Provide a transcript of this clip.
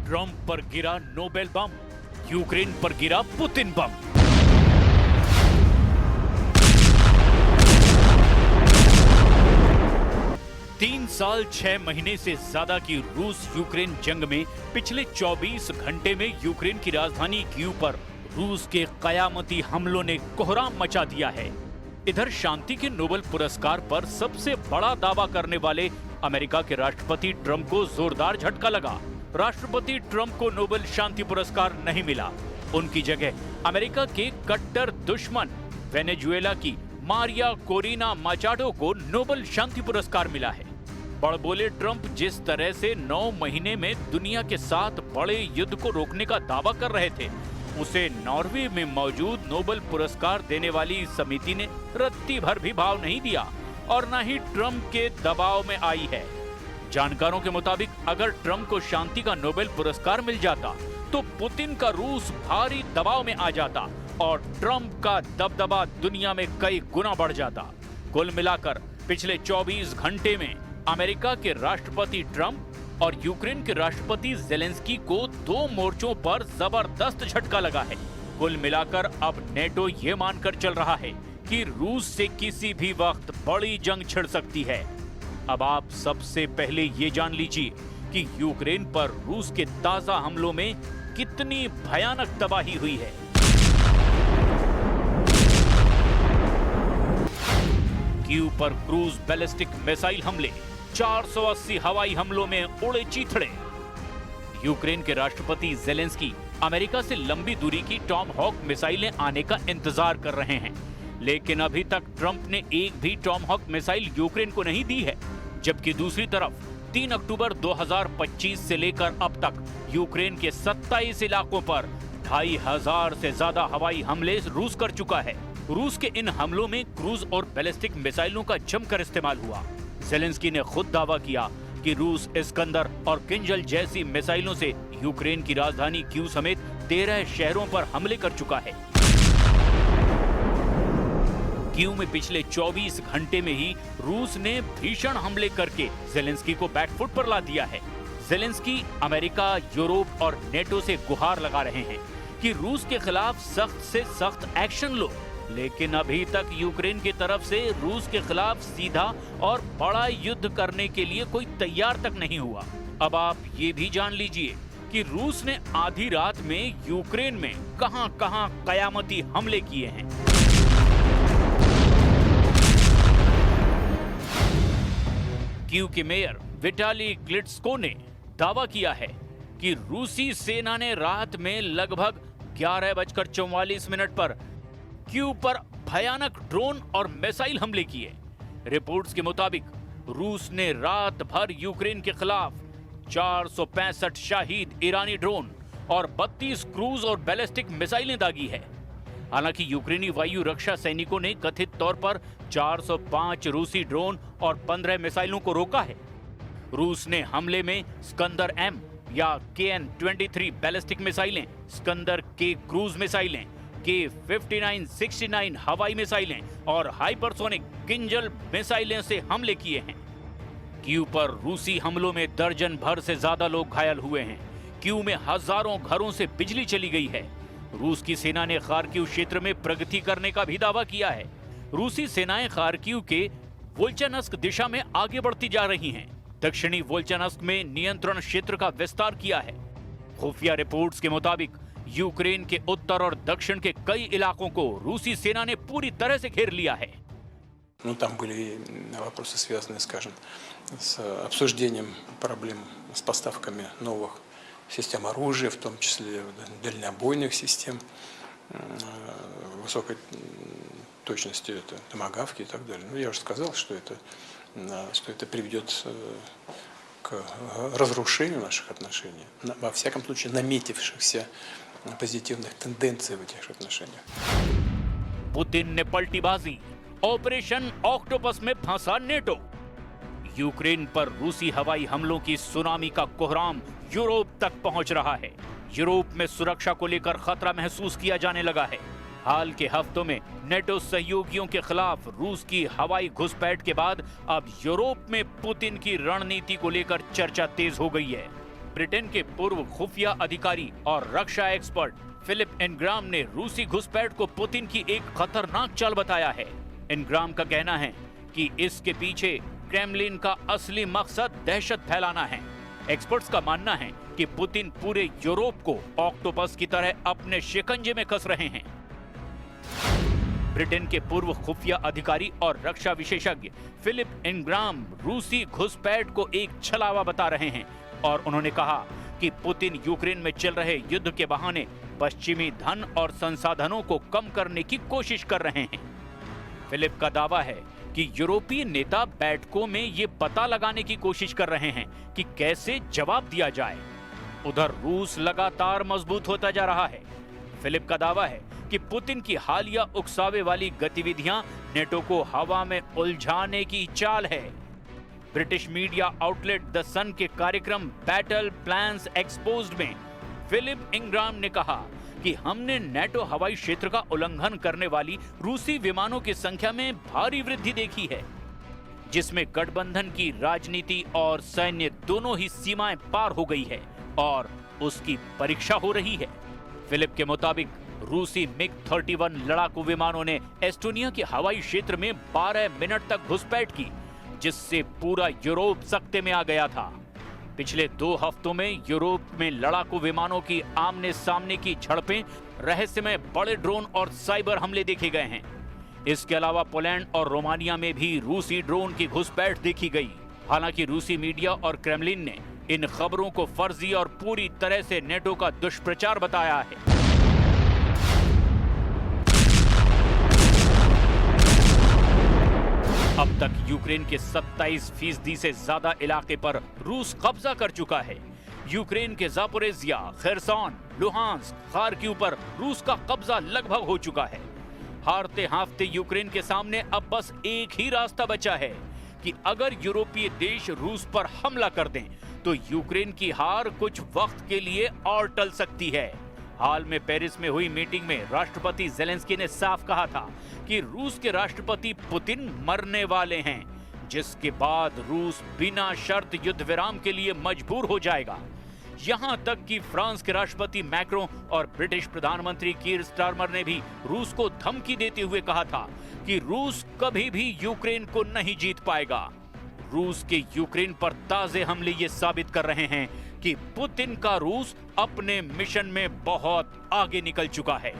Trump पर गिरा Nobel बम, Ukraine पर गिरा पुतिन बम। तीन साल 6 महीने से ज्यादा की रूस यूक्रेन जंग में पिछले 24 घंटे में यूक्रेन की राजधानी कीव पर रूस के कयामती हमलों ने कोहराम मचा दिया है। इधर शांति के नोबेल पुरस्कार पर सबसे बड़ा दावा करने वाले अमेरिका के राष्ट्रपति ट्रंप को जोरदार झटका लगा। राष्ट्रपति ट्रंप को नोबेल शांति पुरस्कार नहीं मिला। उनकी जगह अमेरिका के कट्टर दुश्मन वेनेजुएला की मारिया कोरिना माचाडो को नोबेल शांति पुरस्कार मिला है। बड़बोले ट्रंप जिस तरह से 9 महीने में दुनिया के 7 बड़े युद्ध को रोकने का दावा कर रहे थे, उसे नॉर्वे में मौजूद नोबेल पुरस्कार देने वाली समिति ने रत्ती भर भी भाव नहीं दिया और न ही ट्रंप के दबाव में आई है। जानकारों के मुताबिक अगर ट्रंप को शांति का नोबेल पुरस्कार मिल जाता तो पुतिन का रूस भारी दबाव में आ जाता और ट्रंप का दबदबा दुनिया में कई गुना बढ़ जाता। कुल मिलाकर पिछले 24 घंटे में अमेरिका के राष्ट्रपति ट्रंप और यूक्रेन के राष्ट्रपति ज़ेलेंस्की को 2 मोर्चों पर जबरदस्त झटका लगा है। कुल मिलाकर अब नेटो ये मानकर चल रहा है कि रूस से किसी भी वक्त बड़ी जंग छिड़ सकती है। अब आप सबसे पहले ये जान लीजिए कि यूक्रेन पर रूस के ताजा हमलों में कितनी भयानक तबाही हुई है। कीव पर क्रूज बैलिस्टिक मिसाइल हमले, 480 हवाई हमलों में उड़े चीथड़े। यूक्रेन के राष्ट्रपति ज़ेलेंस्की अमेरिका से लंबी दूरी की टॉम हॉक मिसाइलें आने का इंतजार कर रहे हैं, लेकिन अभी तक ट्रंप ने एक भी टॉम हॉक मिसाइल यूक्रेन को नहीं दी है। जबकि दूसरी तरफ 3 अक्टूबर 2025 से लेकर अब तक यूक्रेन के 27 इलाकों पर 2500 से ज्यादा हवाई हमले रूस कर चुका है। रूस के इन हमलों में क्रूज और बैलिस्टिक मिसाइलों का जमकर इस्तेमाल हुआ। ज़ेलेंस्की ने खुद दावा किया कि रूस इस्कंदर और किंजल जैसी मिसाइलों से यूक्रेन की राजधानी कीव समेत 13 शहरों पर हमले कर चुका है। कीव में पिछले 24 घंटे में ही रूस ने भीषण हमले करके ज़ेलेंस्की को बैकफुट पर ला दिया है। ज़ेलेंस्की अमेरिका, यूरोप और नेटो से गुहार लगा रहे हैं कि रूस के खिलाफ सख्त से सख्त एक्शन लो, लेकिन अभी तक यूक्रेन की तरफ से रूस के खिलाफ सीधा और बड़ा युद्ध करने के लिए कोई तैयार तक नहीं हुआ। अब आप ये भी जान लीजिए कि रूस ने आधी रात में यूक्रेन में कहां-कहां कयामती हमले किए हैं। कीव के मेयर विटाली क्लिट्स्को ने दावा किया है कि रूसी सेना ने रात में लगभग 11:44 पर कीव पर भयानक ड्रोन और मिसाइल हमले किए। रिपोर्ट्स के मुताबिक रूस ने रात भर यूक्रेन के खिलाफ 465 शाहिद ईरानी ड्रोन और 32 क्रूज और बैलिस्टिक मिसाइलें दागी है। हालांकि यूक्रेनी वायु रक्षा सैनिकों ने कथित तौर पर 405 रूसी ड्रोन और 15 मिसाइलों को रोका है। रूस ने हमले में स्कंदर एम या KN-23 बैलिस्टिक मिसाइलें, स्कंदर के क्रूज मिसाइलें, K-59-69 हवाई मिसाइलें और हाइपरसोनिक किंजल मिसाइलें से हमले किए हैं। कीव पर रूसी हमलों में दर्जन भर से ज्यादा लोग घायल हुए हैं। कीव में हजारों घरों से बिजली चली गई है। रूस की सेना ने खार्किव क्षेत्र में प्रगति करने का भी दावा किया है। रूसी सेनाएं खार्किव के वोल्चानस्क दिशा में आगे बढ़ती जा रही हैं। दक्षिणी वोल्चानस्क में नियंत्रण क्षेत्र का विस्तार किया है। खुफिया रिपोर्ट्स के मुताबिक यूक्रेन के उत्तर और दक्षिण के कई इलाकों को रूसी सेना ने पूरी तरह से घेर लिया है। Там были вопросы, связанные, скажем, с обсуждением проблем с поставками новых систем оружия, в том числе дальнобойных систем высокой точности, это томагавки и так далее. Но я уже сказал, что это приведет к разрушению наших отношений, во всяком случае наметившихся позитивных тенденций в этих отношениях. पुतिन ने पलटी बाजी, ऑपरेशन ऑक्टोपस में फंसा नेटो। यूक्रेन पर रूसी हवाई हमलों की सुनामी का कोहराम यूरोप तक पहुंच रहा है। यूरोप में सुरक्षा को लेकर खतरा महसूस किया जाने लगा है। हाल के हफ्तों में नेटो सहयोगियों के खिलाफ रूस की हवाई घुसपैठ के बाद अब यूरोप में पुतिन की रणनीति को लेकर चर्चा तेज हो गई है। ब्रिटेन के पूर्व खुफिया अधिकारी और रक्षा एक्सपर्ट फिलिप इनग्राम ने रूसी घुसपैठ को पुतिन की एक खतरनाक चाल बताया है। इनग्राम का कहना है कि इसके पीछे क्रेमलिन का असली मकसद दहशत फैलाना है। एक्सपर्ट्स का मानना है कि पुतिन पूरे यूरोप को ऑक्टोपस की तरह अपने शिकंजे में कस रहे हैं। ब्रिटेन के पूर्व खुफिया अधिकारी और रक्षा विशेषज्ञ फिलिप इनग्राम रूसी घुसपैठ को एक छलावा बता रहे हैं और उन्होंने कहा कि पुतिन यूक्रेन में चल रहे युद्ध के बहाने पश्चिमी धन और संसाधनों को कम करने की कोशिश कर रहे हैं। फिलिप का दावा है कि यूरोपीय नेता बैठकों में ये पता लगाने की कोशिश कर रहे हैं कि कैसे जवाब दिया जाए। उधर रूस लगातार मजबूत होता जा रहा है। फिलिप का दावा है कि पुतिन की हालिया उकसावे वाली गतिविधियां नेटो को हवा में उलझाने की चाल है। ब्रिटिश मीडिया आउटलेट द सन के कार्यक्रम बैटल प्लान्स एक्सपोज्ड में फिलिप इनग्राम ने कहा कि हमने नेटो हवाई क्षेत्र का उल्लंघन करने वाली रूसी विमानों की संख्या में भारी वृद्धि देखी है, जिसमें गठबंधन की राजनीति और सैन्य दोनों ही सीमाएं पार हो गई है और उसकी परीक्षा हो रही है। फिलिप के मुताबिक रूसी मिग 31 लड़ाकू विमानों ने एस्टोनिया के हवाई क्षेत्र में 12 मिनट तक घुसपैठ की, जिससे पूरा यूरोप सख्ते में आ गया था। पिछले 2 हफ्तों में यूरोप में लड़ाकू विमानों की आमने सामने की झड़पें, रहस्यमय बड़े ड्रोन और साइबर हमले देखे गए हैं। इसके अलावा पोलैंड और रोमानिया में भी रूसी ड्रोन की घुसपैठ देखी गई। हालांकि रूसी मीडिया और क्रेमलिन ने इन खबरों को फर्जी और पूरी तरह से नेटो का दुष्प्रचार बताया है। अब तक यूक्रेन के 27% से ज्यादा इलाके पर रूस कब्जा कर चुका है। यूक्रेन के जापोरेजिया, खेरसोन, लुहांस्क, खार्किव पर रूस का कब्जा लगभग हो चुका है। हारते हारते यूक्रेन के सामने अब बस एक ही रास्ता बचा है कि अगर यूरोपीय देश रूस पर हमला कर दें तो यूक्रेन की हार कुछ वक्त के लिए और टल सकती है। हाल में पेरिस में हुई मीटिंग में राष्ट्रपति जेलेंस्की ने साफ कहा था कि रूस के राष्ट्रपति पुतिन मरने वाले हैं, जिसके बाद रूस बिना शर्त युद्ध विराम के लिए मजबूर हो जाएगा। यहां तक कि फ्रांस के राष्ट्रपति मैक्रों और ब्रिटिश प्रधानमंत्री कीर स्टारमर ने भी रूस को धमकी देते हुए कहा था कि रूस कभी भी यूक्रेन को नहीं जीत पाएगा। रूस के यूक्रेन पर ताजे हमले ये साबित कर रहे हैं कि पुतिन का रूस अपने मिशन में बहुत आगे निकल चुका है।